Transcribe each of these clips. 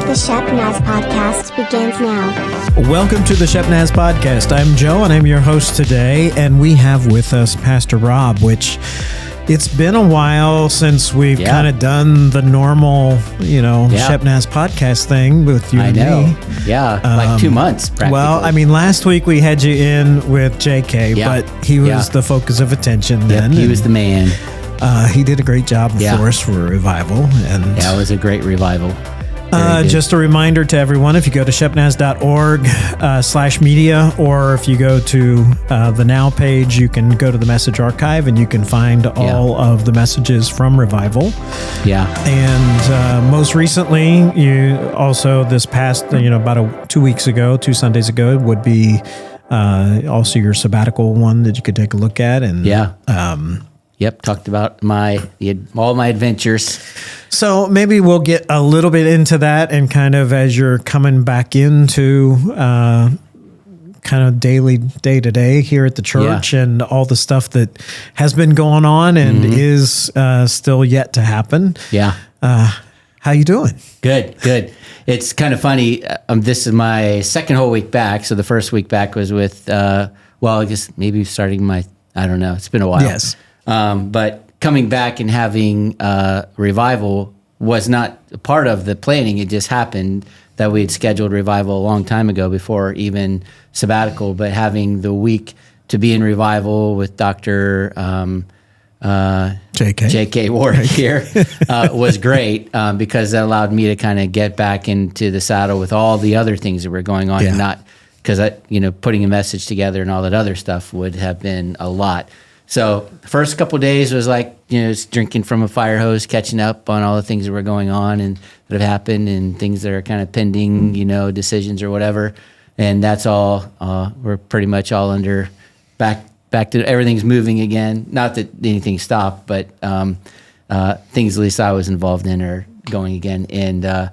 The Shep Naz Podcast begins now. Welcome to the Shep Naz Podcast. I'm Joe, and I'm your host today, and we have with us Pastor Rob, which it's been a while since we've kind of done the normal, Shep Naz Podcast thing with you and me. Yeah, like 2 months practically. Well, I mean, last week we had you in with JK, but he was the focus of attention then. He was the man. He did a great job for us for Revival. And it was a great revival. Just a reminder to everyone, if you go to shepnaz.org/media, or if you go to the Now page, you can go to the message archive and you can find all of the messages from Revival. Yeah. And most recently, you also this past, about 2 weeks ago, 2 Sundays ago, would be also your sabbatical one that you could take a look at. And talked about all my adventures. So maybe we'll get a little bit into that, and kind of as you're coming back into kind of day to day here at the church and all the stuff that has been going on and is still yet to happen. Yeah. How you doing? Good. It's kind of funny. This is my second whole week back. So the first week back was with, I guess maybe starting I don't know. It's been a while. Yes. But coming back and having Revival was not a part of the planning. It just happened that we had scheduled Revival a long time ago before even sabbatical. But having the week to be in Revival with Dr. J.K. Ward here was great because that allowed me to kind of get back into the saddle with all the other things that were going on, and not because putting a message together and all that other stuff would have been a lot. So the first couple of days was like, just drinking from a fire hose, catching up on all the things that were going on and that have happened and things that are kind of pending, decisions or whatever. And that's all, we're pretty much all under back to everything's moving again. Not that anything stopped, but things at least I was involved in are going again. And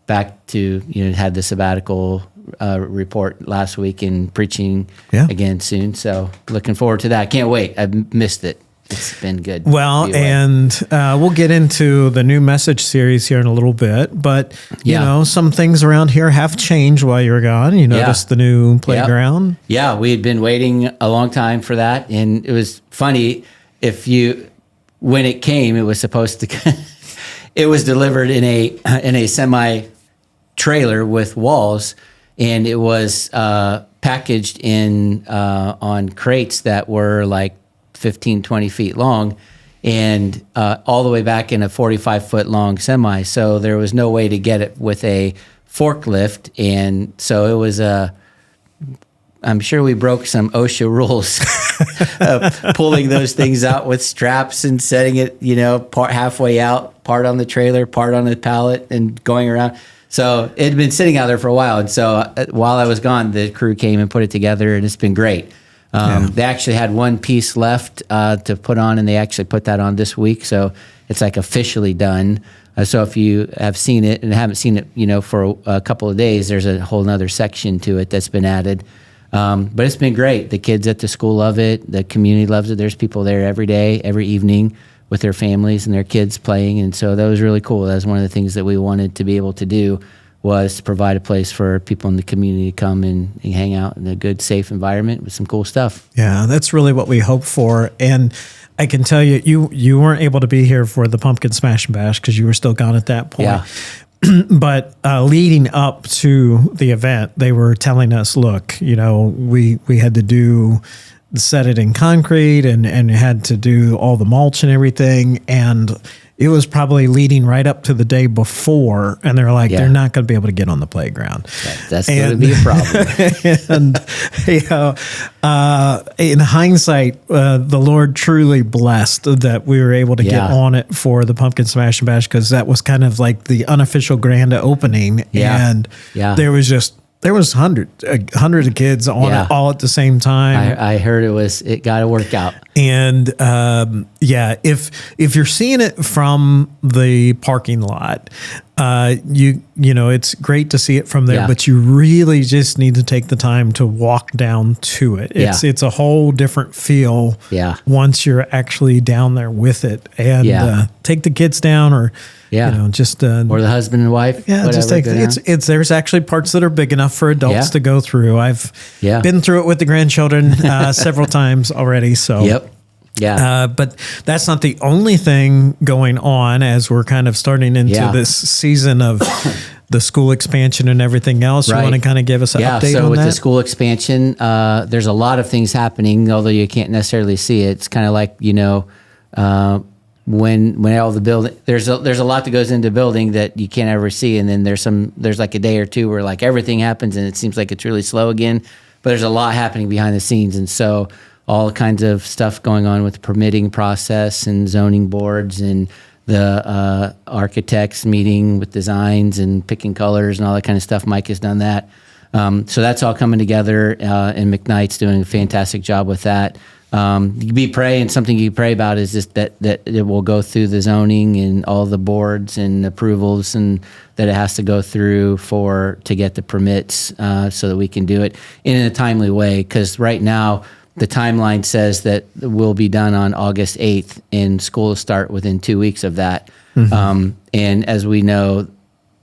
back to, had the sabbatical report last week and preaching again soon. So looking forward to that. Can't wait. I've missed it. It's been good. Well, and we'll get into the new message series here in a little bit, but some things around here have changed while you were gone. You noticed the new playground? Yeah, we had been waiting a long time for that, and it was funny. When it came, it was supposed to it was delivered in a semi trailer with walls, and it was packaged on crates that were like 15, 20 feet long, and all the way back in a 45-foot long semi. So there was no way to get it with a forklift, and so it was I'm sure we broke some OSHA rules of pulling those things out with straps and setting it, part halfway out, part on the trailer, part on the pallet, and going around. So it had been sitting out there for a while. And so while I was gone, the crew came and put it together, and it's been great. They actually had one piece left to put on, and they actually put that on this week. So it's like officially done. So if you have seen it and haven't seen it, for a couple of days, there's a whole nother section to it that's been added. But it's been great. The kids at the school love it. The community loves it. There's people there every day, every evening, with their families and their kids playing. And so that was really cool. That was one of the things that we wanted to be able to do, was to provide a place for people in the community to come and hang out in a good, safe environment with some cool stuff. Yeah, that's really what we hope for. And I can tell you weren't able to be here for the Pumpkin Smash and Bash because you were still gone at that point. Yeah. But leading up to the event, they were telling us, look, we had to set it in concrete and had to do all the mulch and everything. And it was probably leading right up to the day before. And they're like, they're not going to be able to get on the playground. That's going to be a problem. And, in hindsight, the Lord truly blessed that we were able to get on it for the Pumpkin Smash and Bash, because that was kind of like the unofficial grand opening. Yeah. And there was hundreds of kids on it all at the same time. I heard it got to work out. And if you're seeing it from the parking lot, It's great to see it from there, but you really just need to take the time to walk down to it. It's a whole different feel once you're actually down there with it, and take the kids down, or just or the husband and wife. Just take it's there's actually parts that are big enough for adults to go through. I've been through it with the grandchildren several times already. So but that's not the only thing going on as we're kind of starting into this season of the school expansion and everything else. You want to kind of give us an update so on with that? the school expansion, there's a lot of things happening, although you can't necessarily see it. It's kind of like, when all the building, there's a lot that goes into building that you can't ever see. And then there's like a day or two where like everything happens and it seems like it's really slow again, but there's a lot happening behind the scenes. And so all kinds of stuff going on with the permitting process and zoning boards and the architects meeting with designs and picking colors and all that kind of stuff. Mike has done that. So that's all coming together, and McKnight's doing a fantastic job with that. Something you pray about is just that it will go through the zoning and all the boards and approvals, and that it has to go through to get the permits, so that we can do it in a timely way. Because right now, the timeline says that we'll be done on August 8th, and school will start within 2 weeks of that. Mm-hmm. And as we know,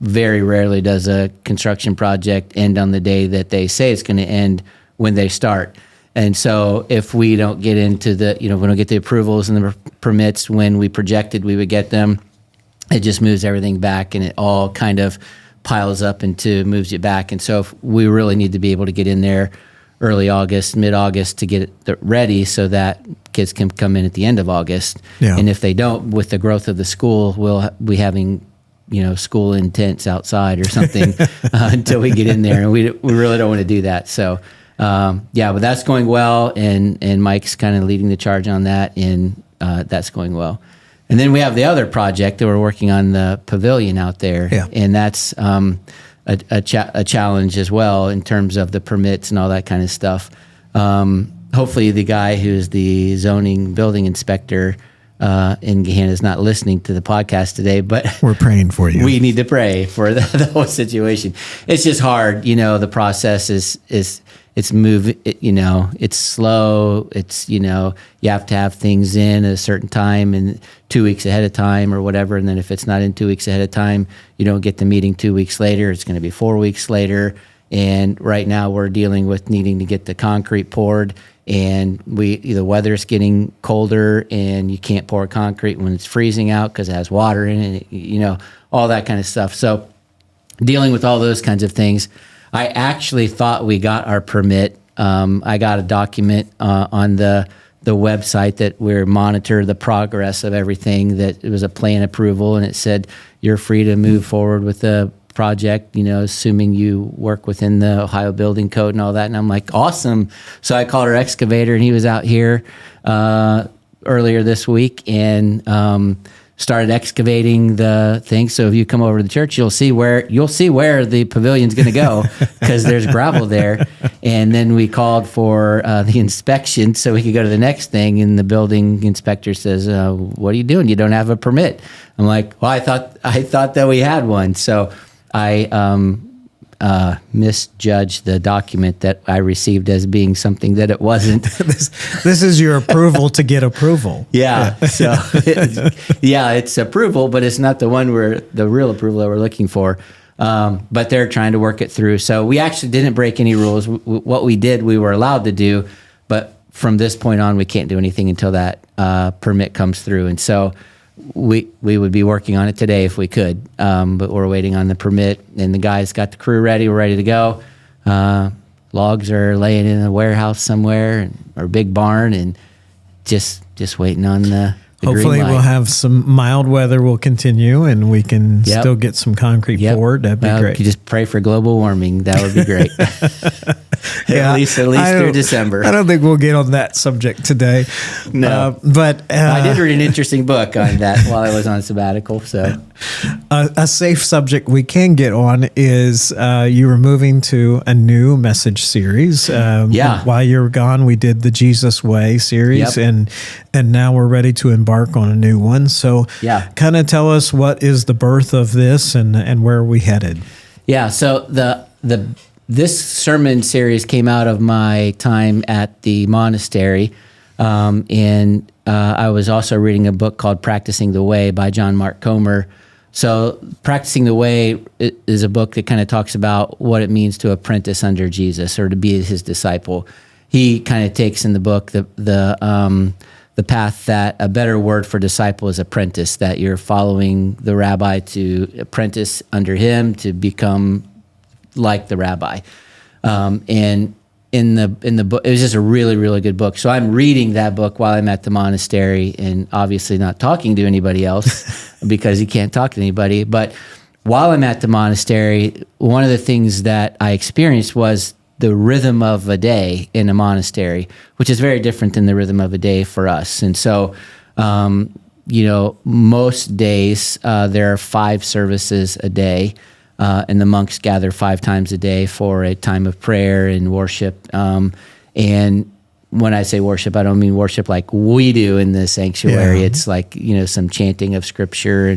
very rarely does a construction project end on the day that they say it's going to end when they start. And so if we don't get into we don't get the approvals and the permits when we projected we would get them, it just moves everything back, and it all kind of piles up moves you back. And so if we really need to be able to get in there early August, mid-August to get it ready so that kids can come in at the end of August. Yeah. And if they don't, with the growth of the school, we'll be having, school in tents outside or something until we get in there. And we really don't want to do that. So, but that's going well. And Mike's kind of leading the charge on that. And that's going well. And then we have the other project that we're working on, the pavilion out there. Yeah. And that's, a challenge as well in terms of the permits and all that kind of stuff. Hopefully the guy who's the zoning building inspector in Gahanna is not listening to the podcast today, but we're praying for you. We need to pray for the whole situation. It's just hard. The process is it's it's slow. It's, you have to have things in at a certain time and 2 weeks ahead of time or whatever. And then if it's not in 2 weeks ahead of time, you don't get the meeting 2 weeks later. It's going to be 4 weeks later. And right now we're dealing with needing to get the concrete poured, and the weather's getting colder and you can't pour concrete when it's freezing out because it has water in it, all that kind of stuff. So dealing with all those kinds of things. I actually thought we got our permit. I got a document on the website that we monitor the progress of everything, that it was a plan approval, and it said you're free to move forward with the project, assuming you work within the Ohio Building Code and all that. And I'm like, awesome. So I called our excavator, and he was out here earlier this week and started excavating the thing. So if you come over to the church, you'll see where the pavilion's going to go, because there's gravel there. And then we called for the inspection so we could go to the next thing. And the building inspector says, "What are you doing? You don't have a permit." I'm like, "Well, I thought that we had one." So I misjudged the document that I received as being something that it wasn't. This is your approval to get approval. Yeah. So it's approval, but it's not the real approval that we're looking for. But they're trying to work it through. So we actually didn't break any rules. What we did, we were allowed to do, but from this point on, we can't do anything until that permit comes through. And so we would be working on it today if we could, but we're waiting on the permit, and the guys got the crew ready. We're ready to go. Logs are laying in a warehouse somewhere or a big barn, and just waiting on the hopefully green light. We'll have some mild weather will continue, and we can still get some concrete poured. That'd be great. You just pray for global warming. That would be great. At least through December. I don't think we'll get on that subject today. No, but I did read an interesting book on that while I was on sabbatical. So A safe subject we can get on is you were moving to a new message series. While you were gone, we did the Jesus Way series, and now we're ready to embark on a new one. So, kind of tell us what is the birth of this and where are we headed? Yeah. So this sermon series came out of my time at the monastery, and I was also reading a book called Practicing the Way by John Mark Comer. So Practicing the Way is a book that kind of talks about what it means to apprentice under Jesus or to be his disciple. He kind of takes in the book the path that a better word for disciple is apprentice, that you're following the rabbi to apprentice under him to become like the rabbi. And in the book, it was just a really, really good book. So I'm reading that book while I'm at the monastery and obviously not talking to anybody else because you can't talk to anybody. But while I'm at the monastery, one of the things that I experienced was the rhythm of a day in a monastery, which is very different than the rhythm of a day for us. And so, most days there are 5 services a day. And the monks gather 5 times a day for a time of prayer and worship. And when I say worship, I don't mean worship like we do in the sanctuary. Yeah. It's like, some chanting of scripture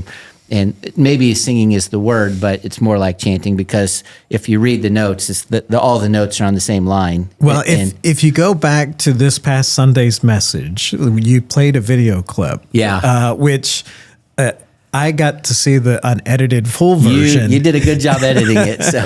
and maybe singing is the word, but it's more like chanting because if you read the notes, it's all the notes are on the same line. Well, if you go back to this past Sunday's message, you played a video clip. Yeah. Which... I got to see the unedited full version. You did a good job editing it. So,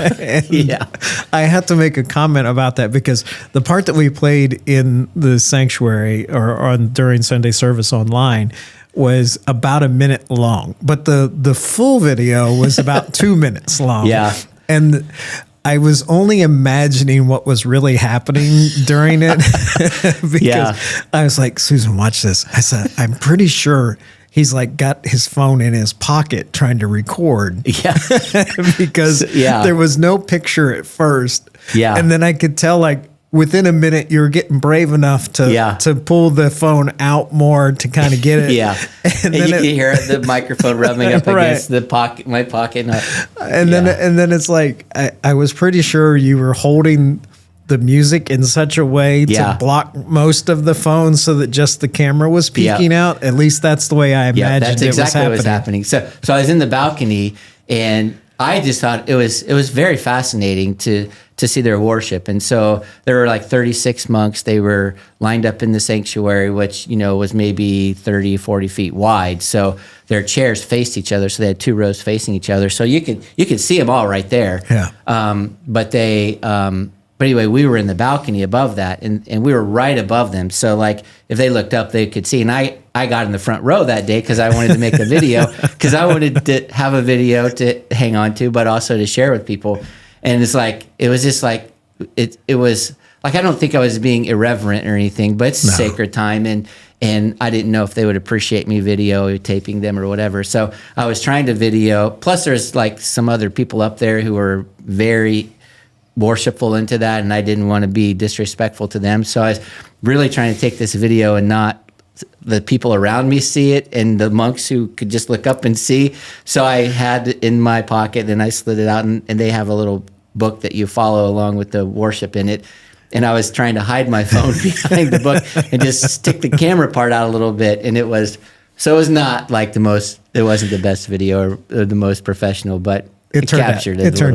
I had to make a comment about that because the part that we played in the sanctuary or during Sunday service online was about a minute long, but the full video was about 2 minutes long. Yeah. And I was only imagining what was really happening during it because I was like, Susan, watch this. I said, I'm pretty sure he's like got his phone in his pocket trying to record. Yeah. Because there was no picture at first. Yeah. And then I could tell like within a minute you were getting brave enough to pull the phone out more to kind of get it. Yeah. And then you can hear the microphone rubbing up against my pocket. And then it's like I was pretty sure you were holding the music in such a way to block most of the phone so that just the camera was peeking out. At least that's the way I imagined that's exactly what was happening. So I was in the balcony and I just thought it was very fascinating to see their worship. And so there were like 36 monks. They were lined up in the sanctuary, which, was maybe 30, 40 feet wide. So their chairs faced each other. So they had 2 rows facing each other. So you could see them all right there. Yeah. But anyway, we were in the balcony above that, and we were right above them. So, like, if they looked up, they could see. And I got in the front row that day because I wanted to make a video, because I wanted to have a video to hang on to, but also to share with people. And it was just like, it was like, I don't think I was being irreverent or anything, but it's a sacred time. And I didn't know if they would appreciate me videotaping them or whatever. So I was trying to video. Plus, there's like some other people up there who were very worshipful into that, and I didn't want to be disrespectful to them. So I was really trying to take this video and not the people around me see it and the monks who could just look up and see. So I had it in my pocket, and I slid it out, and they have a little book that you follow along with the worship in it. And I was trying to hide my phone behind the book and just stick the camera part out a little bit. And it was not like it wasn't the best video or the most professional, but it turned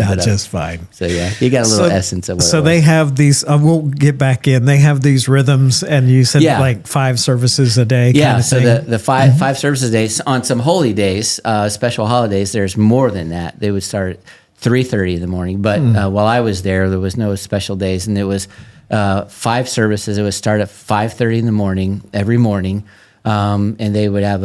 out just fine. So you got a little essence of it. So they have these. We'll get back in. They have these rhythms, and you said like 5 services a day. Yeah. Kind of so thing. the 5 services a day on some holy days, special holidays. There's more than that. They would start at 3:30 in the morning. But while I was there was no special days, and it was 5 services. It would start at 5:30 in the morning every morning, and they would have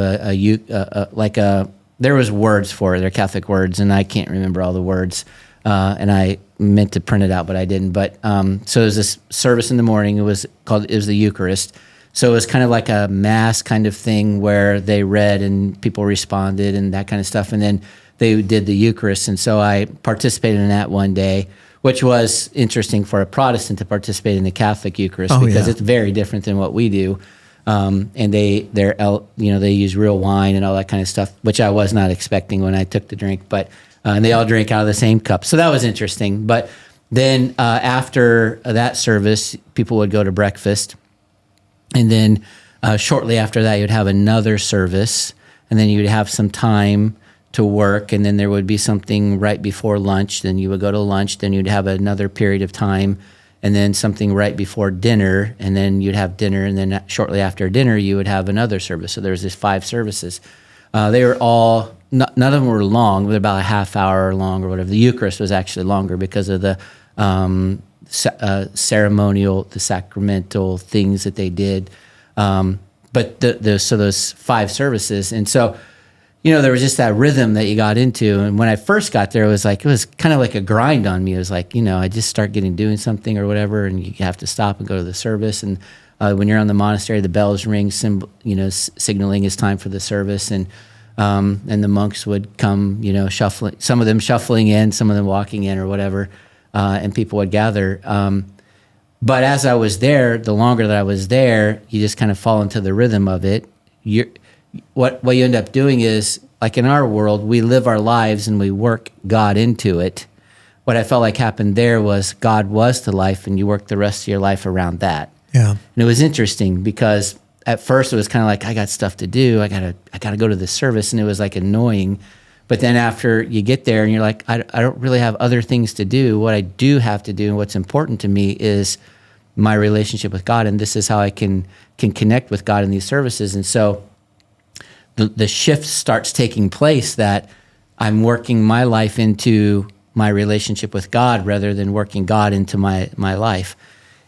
there was words for it. They're Catholic words, and I can't remember all the words. And I meant to print it out, but I didn't. But so it was this service in the morning. It was the Eucharist. So it was kind of like a mass kind of thing where they read and people responded and that kind of stuff. And then they did the Eucharist. And so I participated in that one day, which was interesting for a Protestant to participate in the Catholic Eucharist because it's very different than what we do. And they use real wine and all that kind of stuff, which I was not expecting when I took the drink. But and they all drink out of the same cup, so that was interesting. But then after that service, people would go to breakfast, and then shortly after that, you'd have another service, and then you'd have some time to work, and then there would be something right before lunch. Then you would go to lunch, then you'd have another period of time, and then something right before dinner, and then you'd have dinner, and then shortly after dinner, you would have another service. So there was these 5 services. They were all, none of them were long, but about a half hour long or whatever. The Eucharist was actually longer because of the ceremonial, the sacramental things that they did. But so those 5 services. And so, there was just that rhythm that you got into. And when I first got there, it was kind of like a grind on me. It was like, I just start doing something or whatever, and you have to stop and go to the service. And when you're on the monastery, the bells ring, signaling it's time for the service. And the monks would come, shuffling, some of them shuffling in, some of them walking in or whatever, and people would gather. But as I was there, the longer that I was there, you just kind of fall into the rhythm of it. What you end up doing is, like in our world, we live our lives and we work God into it. What I felt like happened there was God was the life, and you work the rest of your life around that. Yeah. And it was interesting because at first it was kind of like, I got stuff to do. I gotta go to this service, and it was like annoying. But then after you get there and you're like, I don't really have other things to do. What I do have to do and what's important to me is my relationship with God, and this is how I can connect with God in these services. And so the shift starts taking place, that I'm working my life into my relationship with God rather than working God into my life.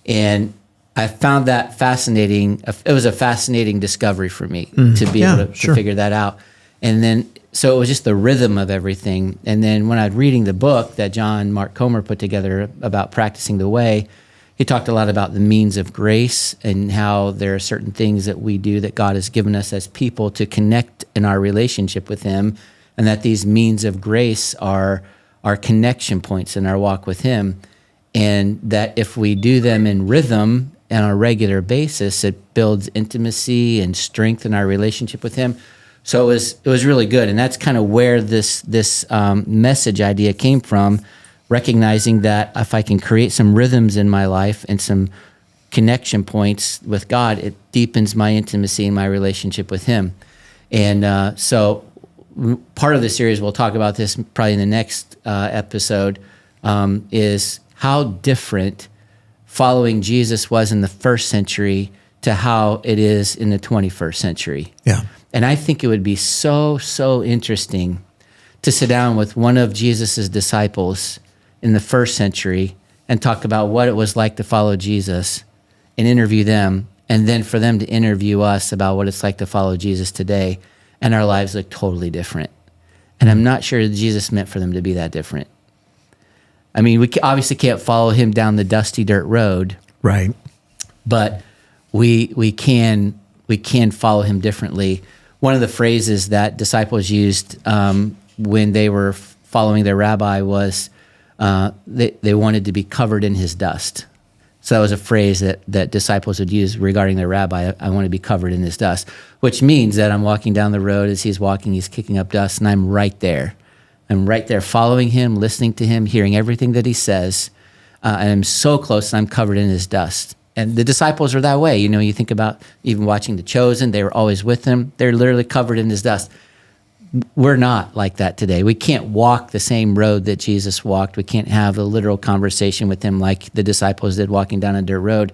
And I found that fascinating. It was a fascinating discovery for me to be able to figure that out. And then, so it was just the rhythm of everything. And then when I was reading the book that John Mark Comer put together about practicing the way, he talked a lot about the means of grace and how there are certain things that we do that God has given us as people to connect in our relationship with Him, and that these means of grace are our connection points in our walk with Him, and that if we do them in rhythm and on a regular basis, it builds intimacy and strength in our relationship with Him. So it was really good, and that's kind of where this message idea came from. Recognizing that if I can create some rhythms in my life and some connection points with God, it deepens my intimacy and my relationship with Him. And so part of the series, we'll talk about this probably in the next episode, is how different following Jesus was in the first century to how it is in the 21st century. Yeah. And I think it would be so interesting to sit down with one of Jesus's disciples in the first century and talk about what it was like to follow Jesus and interview them, and then for them to interview us about what it's like to follow Jesus today, and our lives look totally different. And I'm not sure that Jesus meant for them to be that different. I mean, we obviously can't follow Him down the dusty dirt road. Right. But we can follow Him differently. One of the phrases that disciples used when they were following their rabbi was, they wanted to be covered in His dust. So that was a phrase that disciples would use regarding their rabbi. I want to be covered in His dust, which means that I'm walking down the road as He's walking, He's kicking up dust, and I'm right there. I'm right there following Him, listening to Him, hearing everything that He says. And I'm so close, and I'm covered in His dust. And the disciples are that way. You think about even watching The Chosen, they were always with Him. They're literally covered in His dust. We're not like that today. We can't walk the same road that Jesus walked. We can't have a literal conversation with Him like the disciples did walking down a dirt road.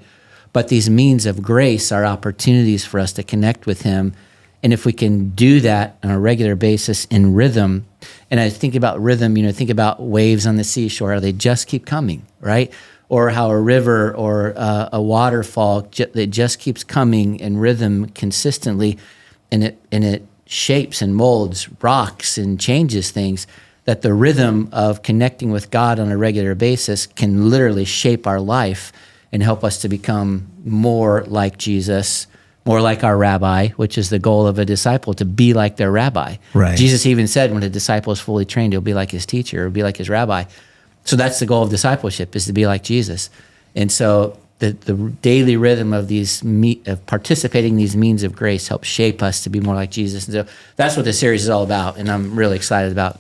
But these means of grace are opportunities for us to connect with Him. And if we can do that on a regular basis in rhythm, and I think about rhythm, think about waves on the seashore, how they just keep coming, right? Or how a river or a waterfall that just keeps coming in rhythm consistently, and it shapes and molds rocks and changes things, that the rhythm of connecting with God on a regular basis can literally shape our life and help us to become more like Jesus, more like our rabbi, which is the goal of a disciple, to be like their rabbi. Right. Jesus even said when a disciple is fully trained, he'll be like his teacher or be like his rabbi. So that's the goal of discipleship, is to be like Jesus. And so the daily rhythm of of participating in these means of grace helps shape us to be more like Jesus. And so that's what this series is all about. And I'm really excited about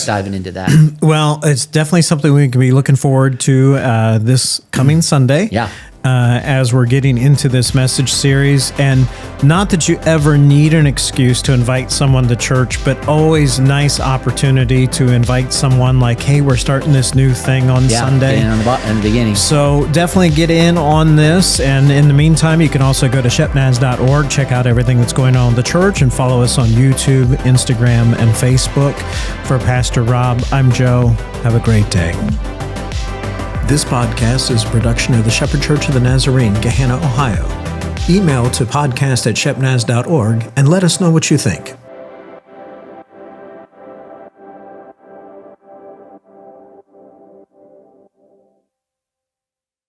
diving into that. Well, it's definitely something we can be looking forward to this coming Sunday. Yeah. As we're getting into this message series. And not that you ever need an excuse to invite someone to church, but always nice opportunity to invite someone like, hey, we're starting this new thing on Sunday. In the beginning. So definitely get in on this. And in the meantime, you can also go to shepnaz.org, check out everything that's going on in the church, and follow us on YouTube, Instagram, and Facebook. For Pastor Rob, I'm Joe. Have a great day. This podcast is a production of the Shepherd Church of the Nazarene, Gahanna, Ohio. Email to podcast@shepnaz.org and let us know what you think.